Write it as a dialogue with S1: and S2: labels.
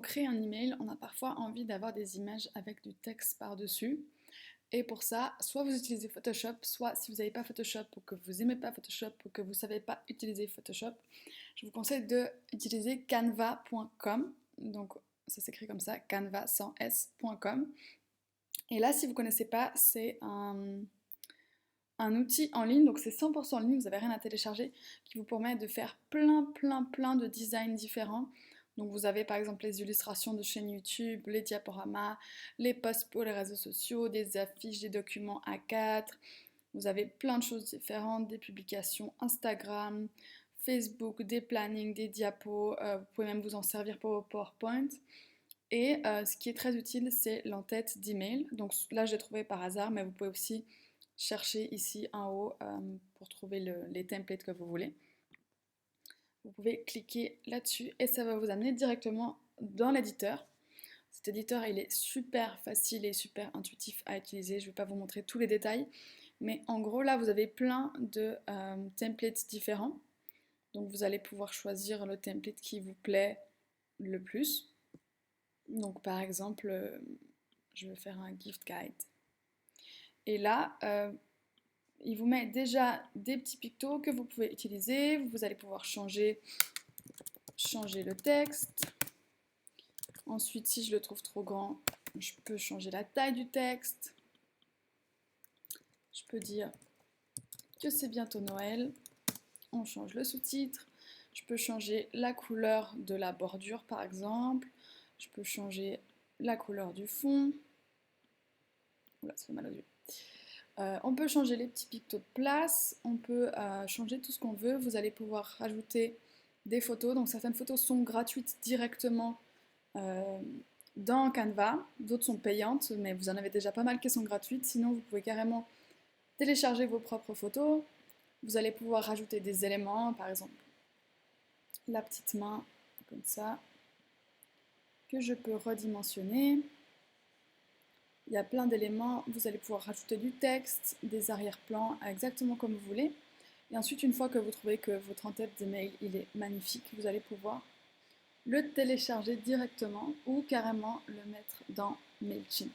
S1: crée un email, on a parfois envie d'avoir des images avec du texte par-dessus. Et pour ça, soit vous utilisez Photoshop, soit si vous n'avez pas Photoshop ou que vous n'aimez pas Photoshop ou que vous ne savez pas utiliser Photoshop, je vous conseille d'utiliser canva.com. Donc ça s'écrit comme ça, canva sans s.com. Et là, si vous ne connaissez pas, c'est un outil en ligne, donc c'est 100% en ligne, vous n'avez rien à télécharger, qui vous permet de faire plein de designs différents. Donc vous avez par exemple les illustrations de chaînes YouTube, les diaporamas, les posts pour les réseaux sociaux, des affiches, des documents A4. Vous avez plein de choses différentes, des publications Instagram, Facebook, des plannings, des diapos. Vous pouvez même vous en servir pour vos PowerPoint. Et ce qui est très utile, c'est l'entête d'email. Donc là, j'ai trouvé par hasard, mais vous pouvez aussi chercher ici en haut pour trouver les templates que vous voulez. Vous pouvez cliquer là-dessus et ça va vous amener directement dans l'éditeur. Cet éditeur, il est super facile et super intuitif à utiliser. Je ne vais pas vous montrer tous les détails, mais en gros, là, vous avez plein de templates différents. Donc, vous allez pouvoir choisir le template qui vous plaît le plus. Donc, par exemple, je vais faire un gift guide. Et là, il vous met déjà des petits pictos que vous pouvez utiliser. Vous allez pouvoir changer le texte. Ensuite, si je le trouve trop grand, je peux changer la taille du texte. Je peux dire que c'est bientôt Noël. On change le sous-titre. Je peux changer la couleur de la bordure, par exemple. Je peux changer la couleur du fond. Oula, ça fait mal aux yeux. On peut changer les petits pictos de place, on peut changer tout ce qu'on veut. Vous allez pouvoir rajouter des photos. Donc certaines photos sont gratuites directement dans Canva, d'autres sont payantes, mais vous en avez déjà pas mal qui sont gratuites. Sinon, vous pouvez carrément télécharger vos propres photos. Vous allez pouvoir rajouter des éléments, par exemple la petite main, comme ça, que je peux redimensionner. Il y a plein d'éléments, vous allez pouvoir rajouter du texte, des arrière-plans, exactement comme vous voulez. Et ensuite, une fois que vous trouvez que votre en-tête d'email il est magnifique, vous allez pouvoir le télécharger directement ou carrément le mettre dans MailChimp.